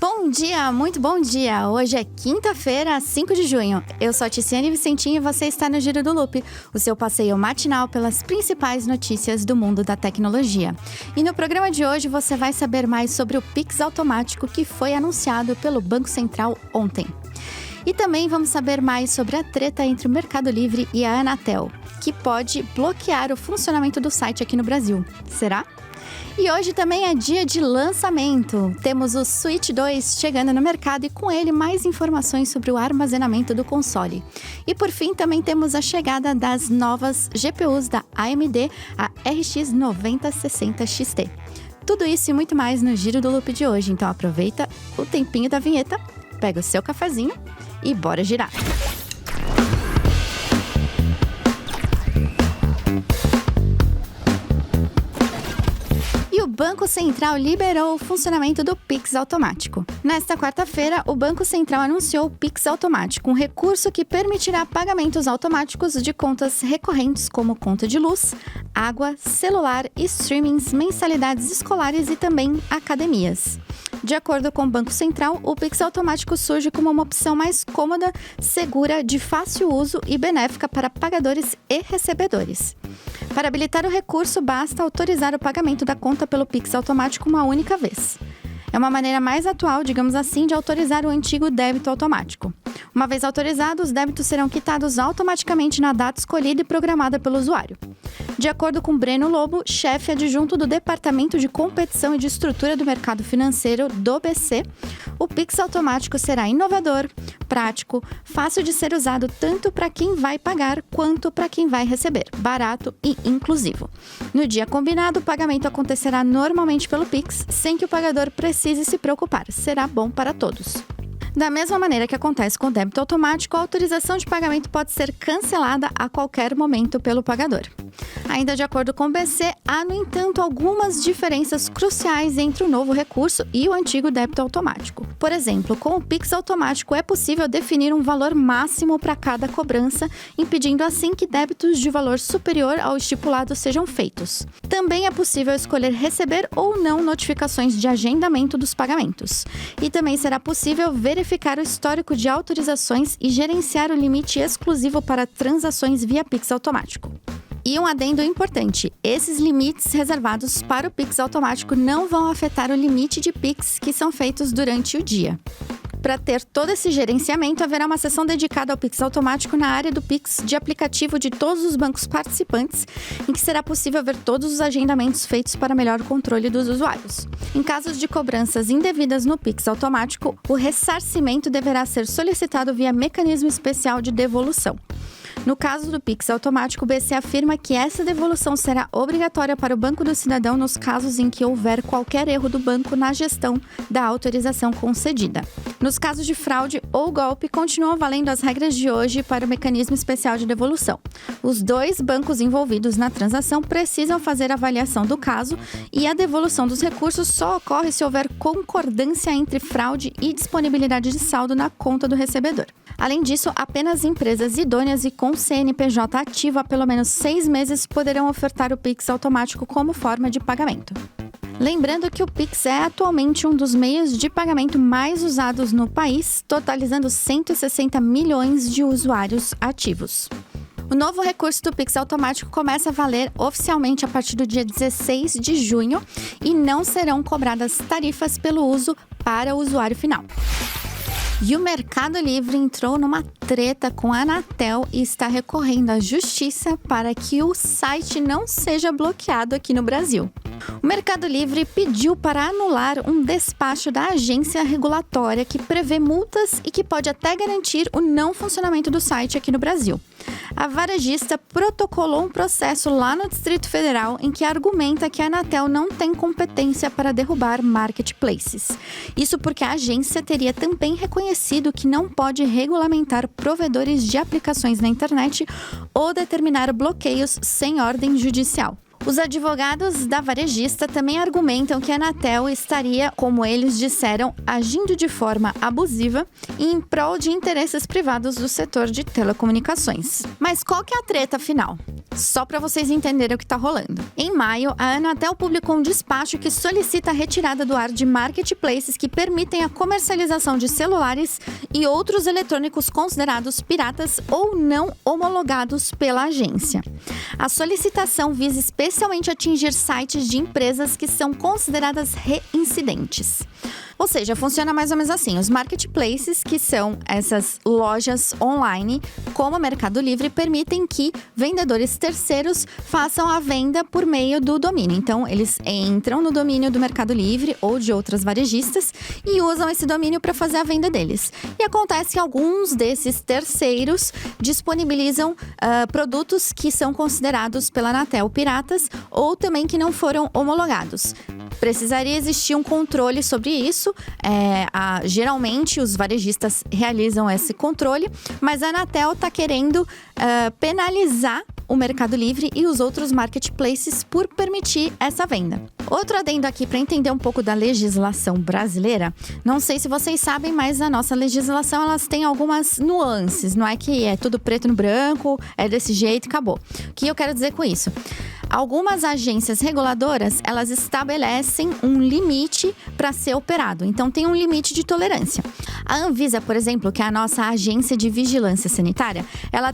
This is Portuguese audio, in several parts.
Bom dia, muito bom dia! Hoje é quinta-feira, 5 de junho. Eu sou a Tiziane Vicentinho e você está no Giro do Loop, o seu passeio matinal pelas principais notícias do mundo da tecnologia. E no programa de hoje você vai saber mais sobre o Pix automático que foi anunciado pelo Banco Central ontem. E também vamos saber mais sobre a treta entre o Mercado Livre e a Anatel, que pode bloquear o funcionamento do site aqui no Brasil. Será? E hoje também é dia de lançamento. Temos o Switch 2 chegando no mercado e com ele mais informações sobre o armazenamento do console. E por fim também temos a chegada das novas GPUs da AMD, a RX 9060 XT. Tudo isso e muito mais no Giro do Loop de hoje. Então aproveita o tempinho da vinheta, pega o seu cafezinho e bora girar! E o Banco Central liberou o funcionamento do Pix automático. Nesta quarta-feira, o Banco Central anunciou o Pix automático, um recurso que permitirá pagamentos automáticos de contas recorrentes como conta de luz, água, celular, streamings, mensalidades escolares e também academias. De acordo com o Banco Central, o Pix automático surge como uma opção mais cômoda, segura, de fácil uso e benéfica para pagadores e recebedores. Para habilitar o recurso, basta autorizar o pagamento da conta pelo Pix automático uma única vez. É uma maneira mais atual, digamos assim, de autorizar o antigo débito automático. Uma vez autorizados, os débitos serão quitados automaticamente na data escolhida e programada pelo usuário. De acordo com Breno Lobo, chefe adjunto do Departamento de Competição e de Estrutura do Mercado Financeiro do BC, o Pix automático será inovador, prático, fácil de ser usado tanto para quem vai pagar quanto para quem vai receber, barato e inclusivo. No dia combinado, o pagamento acontecerá normalmente pelo Pix, sem que o pagador precise se preocupar. Será bom para todos. Da mesma maneira que acontece com o débito automático, a autorização de pagamento pode ser cancelada a qualquer momento pelo pagador. Ainda de acordo com o BC, há, no entanto, algumas diferenças cruciais entre o novo recurso e o antigo débito automático. Por exemplo, com o Pix automático é possível definir um valor máximo para cada cobrança, impedindo assim que débitos de valor superior ao estipulado sejam feitos. Também é possível escolher receber ou não notificações de agendamento dos pagamentos. E também será possível verificar o histórico de autorizações e gerenciar o limite exclusivo para transações via Pix automático. E um adendo importante, esses limites reservados para o Pix automático não vão afetar o limite de Pix que são feitos durante o dia. Para ter todo esse gerenciamento, haverá uma seção dedicada ao Pix automático na área do Pix de aplicativo de todos os bancos participantes, em que será possível ver todos os agendamentos feitos para melhor controle dos usuários. Em casos de cobranças indevidas no Pix automático, o ressarcimento deverá ser solicitado via mecanismo especial de devolução. No caso do Pix automático, o BC afirma que essa devolução será obrigatória para o Banco do Cidadão nos casos em que houver qualquer erro do banco na gestão da autorização concedida. Nos casos de fraude ou golpe, continuam valendo as regras de hoje para o mecanismo especial de devolução. Os dois bancos envolvidos na transação precisam fazer avaliação do caso e a devolução dos recursos só ocorre se houver concordância entre fraude e disponibilidade de saldo na conta do recebedor. Além disso, apenas empresas idôneas e com CNPJ ativo há pelo menos 6 meses poderão ofertar o Pix automático como forma de pagamento. Lembrando que o Pix é atualmente um dos meios de pagamento mais usados no país, totalizando 160 milhões de usuários ativos. O novo recurso do Pix automático começa a valer oficialmente a partir do dia 16 de junho e não serão cobradas tarifas pelo uso para o usuário final. E o Mercado Livre entrou numa treta com a Anatel e está recorrendo à justiça para que o site não seja bloqueado aqui no Brasil. O Mercado Livre pediu para anular um despacho da agência regulatória que prevê multas e que pode até garantir o não funcionamento do site aqui no Brasil. A varejista protocolou um processo lá no Distrito Federal em que argumenta que a Anatel não tem competência para derrubar marketplaces. Isso porque a agência teria também reconhecido que não pode regulamentar provedores de aplicações na internet ou determinar bloqueios sem ordem judicial. Os advogados da varejista também argumentam que a Anatel estaria, como eles disseram, agindo de forma abusiva e em prol de interesses privados do setor de telecomunicações. Mas qual que é a treta final? Só para vocês entenderem o que está rolando. Em maio, a Anatel publicou um despacho que solicita a retirada do ar de marketplaces que permitem a comercialização de celulares e outros eletrônicos considerados piratas ou não homologados pela agência. A solicitação visa especialmente atingir sites de empresas que são consideradas reincidentes. Ou seja, funciona mais ou menos assim. Os marketplaces, que são essas lojas online, como o Mercado Livre, permitem que vendedores terceiros façam a venda por meio do domínio. Então, eles entram no domínio do Mercado Livre ou de outras varejistas e usam esse domínio para fazer a venda deles. E acontece que alguns desses terceiros disponibilizam produtos que são considerados pela Anatel piratas ou também que não foram homologados. Precisaria existir um controle sobre isso. Geralmente, os varejistas realizam esse controle, mas a Anatel está querendo penalizar o Mercado Livre e os outros marketplaces por permitir essa venda. Outro adendo aqui para entender um pouco da legislação brasileira. Não sei se vocês sabem, mas a nossa legislação elas tem algumas nuances. Não é que é tudo preto no branco, é desse jeito e acabou. O que eu quero dizer com isso? Algumas agências reguladoras, elas estabelecem um limite para ser operado. Então, tem um limite de tolerância. A Anvisa, por exemplo, que é a nossa agência de vigilância sanitária, ela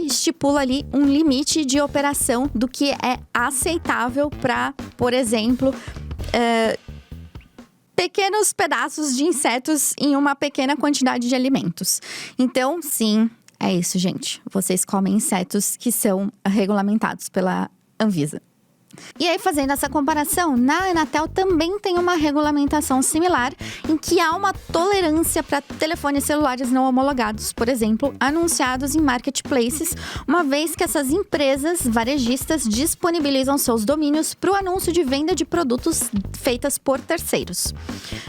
estipula ali um limite de operação do que é aceitável para, por exemplo, pequenos pedaços de insetos em uma pequena quantidade de alimentos. Então, sim, é isso, gente. Vocês comem insetos que são regulamentados pela Anvisa. E aí, fazendo essa comparação, na Anatel também tem uma regulamentação similar em que há uma tolerância para telefones celulares não homologados, por exemplo, anunciados em marketplaces, uma vez que essas empresas varejistas disponibilizam seus domínios para o anúncio de venda de produtos feitas por terceiros.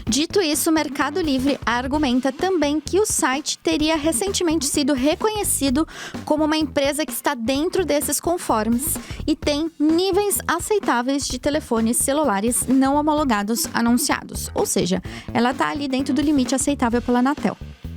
Dito isso, o Mercado Livre argumenta também que o site teria recentemente sido reconhecido como uma empresa que está dentro desses conformes e tem níveis aceitáveis de telefones celulares não homologados anunciados. Ou seja, ela está ali dentro do limite aceitável pela Anatel.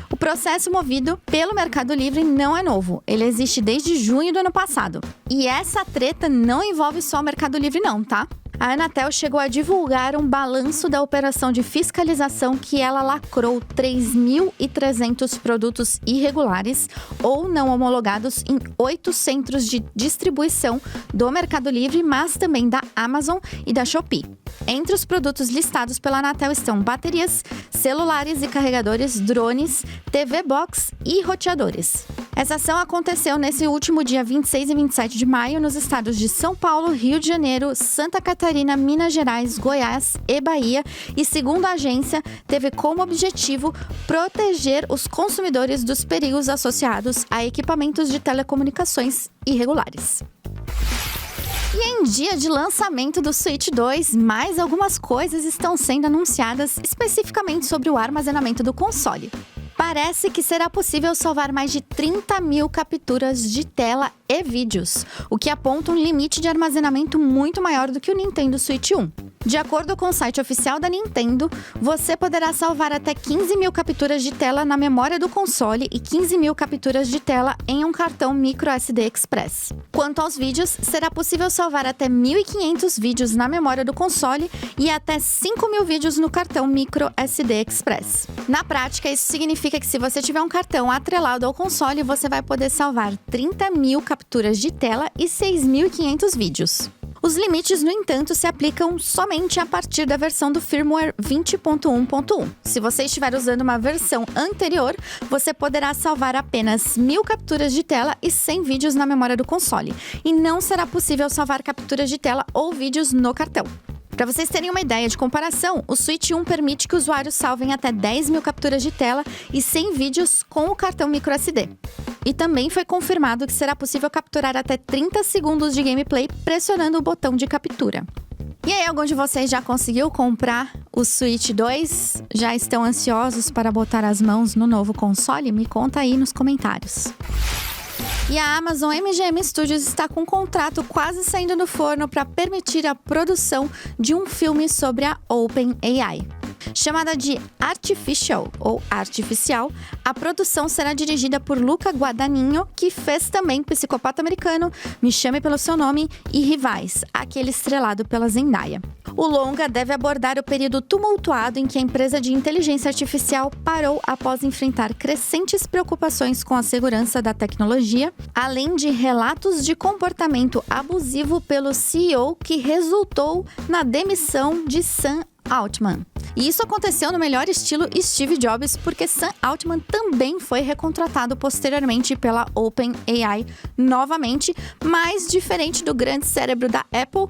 O processo movido pelo Mercado Livre não é novo. Ele existe desde junho do ano passado. E essa treta não envolve só o Mercado Livre não, tá? A Anatel chegou a divulgar um balanço da operação de fiscalização que ela lacrou 3.300 produtos irregulares ou não homologados em 8 centros de distribuição do Mercado Livre, mas também da Amazon e da Shopee. Entre os produtos listados pela Anatel estão baterias, celulares e carregadores, drones, TV Box e roteadores. Essa ação aconteceu nesse último dia 26 e 27 de maio nos estados de São Paulo, Rio de Janeiro, Santa Catarina, Minas Gerais, Goiás e Bahia e, segundo a agência, teve como objetivo proteger os consumidores dos perigos associados a equipamentos de telecomunicações irregulares. E em dia de lançamento do Switch 2, mais algumas coisas estão sendo anunciadas especificamente sobre o armazenamento do console. Parece que será possível salvar mais de 30.000 capturas de tela e vídeos, o que aponta um limite de armazenamento muito maior do que o Nintendo Switch 1. De acordo com o site oficial da Nintendo, você poderá salvar até 15.000 capturas de tela na memória do console e 15.000 capturas de tela em um cartão microSD Express. Quanto aos vídeos, será possível salvar até 1.500 vídeos na memória do console e até 5.000 vídeos no cartão microSD Express. Na prática, isso significa que se você tiver um cartão atrelado ao console, você vai poder salvar 30.000 capturas de tela e 6.500 vídeos. Os limites, no entanto, se aplicam somente a partir da versão do firmware 20.1.1. Se você estiver usando uma versão anterior, você poderá salvar apenas 1.000 capturas de tela e 100 vídeos na memória do console. E não será possível salvar capturas de tela ou vídeos no cartão. Para vocês terem uma ideia de comparação, o Switch 1 permite que usuários salvem até 10.000 capturas de tela e 100 vídeos com o cartão microSD. E também foi confirmado que será possível capturar até 30 segundos de gameplay pressionando o botão de captura. E aí, algum de vocês já conseguiu comprar o Switch 2? Já estão ansiosos para botar as mãos no novo console? Me conta aí nos comentários. E a Amazon MGM Studios está com um contrato quase saindo do forno para permitir a produção de um filme sobre a OpenAI. Chamada de Artificial ou Artificial, a produção será dirigida por Luca Guadagnino, que fez também Psicopata Americano, Me Chame Pelo Seu Nome e Rivais, aquele estrelado pela Zendaya. O longa deve abordar o período tumultuado em que a empresa de inteligência artificial parou após enfrentar crescentes preocupações com a segurança da tecnologia, além de relatos de comportamento abusivo pelo CEO que resultou na demissão de Sam Altman. E isso aconteceu no melhor estilo Steve Jobs, porque Sam Altman também foi recontratado posteriormente pela OpenAI novamente, mas diferente do grande cérebro da Apple,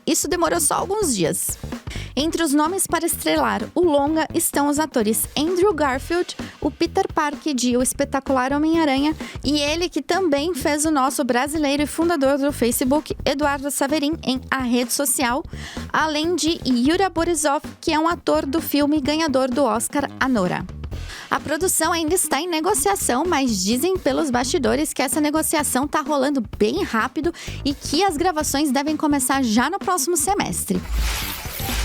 isso demorou só alguns dias. Entre os nomes para estrelar o longa estão os atores Andrew Garfield, o Peter Parker de O Espetacular Homem-Aranha e ele que também fez o nosso brasileiro e fundador do Facebook, Eduardo Saverin, em A Rede Social, além de Yura Borisov, que é um ator do filme ganhador do Oscar Anora. A produção ainda está em negociação, mas dizem pelos bastidores que essa negociação está rolando bem rápido e que as gravações devem começar já no próximo semestre.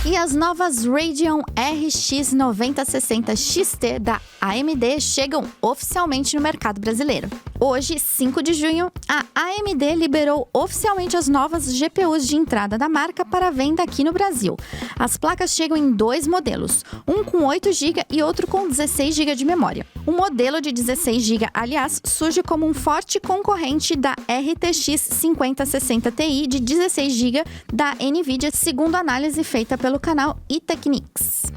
E as novas Radeon RX 9060 XT da AMD chegam oficialmente no mercado brasileiro. Hoje, 5 de junho, a AMD liberou oficialmente as novas GPUs de entrada da marca para venda aqui no Brasil. As placas chegam em 2 modelos, um com 8 GB e outro com 16 GB de memória. O modelo de 16 GB, aliás, surge como um forte concorrente da RTX 5060 Ti de 16 GB da NVIDIA, segundo análise feita pelo canal eTechnics.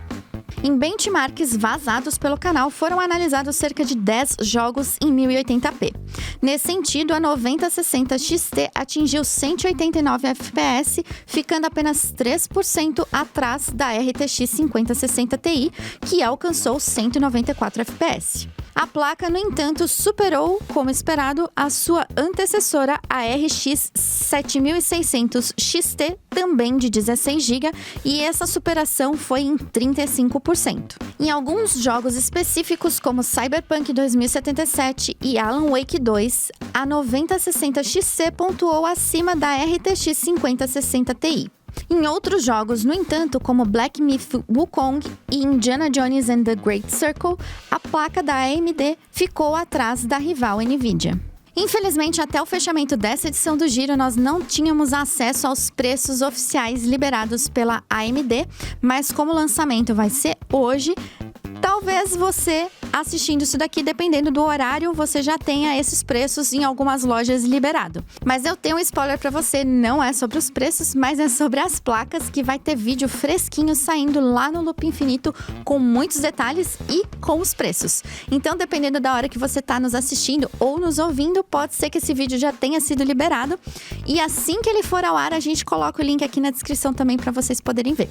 Em benchmarks vazados pelo canal, foram analisados cerca de 10 jogos em 1080p. Nesse sentido, a 9060 XT atingiu 189 FPS, ficando apenas 3% atrás da RTX 5060 Ti, que alcançou 194 FPS. A placa, no entanto, superou, como esperado, a sua antecessora, a RX 7600 XT, também de 16 GB, e essa superação foi em 35%. Em alguns jogos específicos, como Cyberpunk 2077 e Alan Wake 2, a 9060 XT pontuou acima da RTX 5060 Ti. Em outros jogos, no entanto, como Black Myth Wukong e Indiana Jones and the Great Circle, a placa da AMD ficou atrás da rival NVIDIA. Infelizmente, até o fechamento dessa edição do Giro, nós não tínhamos acesso aos preços oficiais liberados pela AMD, mas como o lançamento vai ser hoje, talvez você, assistindo isso daqui, dependendo do horário, você já tenha esses preços em algumas lojas liberado. Mas eu tenho um spoiler pra você, não é sobre os preços, mas é sobre as placas, que vai ter vídeo fresquinho saindo lá no Loop Infinito com muitos detalhes e com os preços. Então, dependendo da hora que você tá nos assistindo ou nos ouvindo, pode ser que esse vídeo já tenha sido liberado. E assim que ele for ao ar, a gente coloca o link aqui na descrição também pra vocês poderem ver.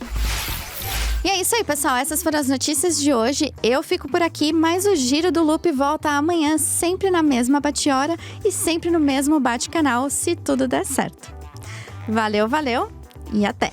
E é isso aí, pessoal. Essas foram as notícias de hoje. Eu fico por aqui, mas o Giro do Loop volta amanhã, sempre na mesma bate-hora e sempre no mesmo bate-canal, se tudo der certo. Valeu, valeu e até!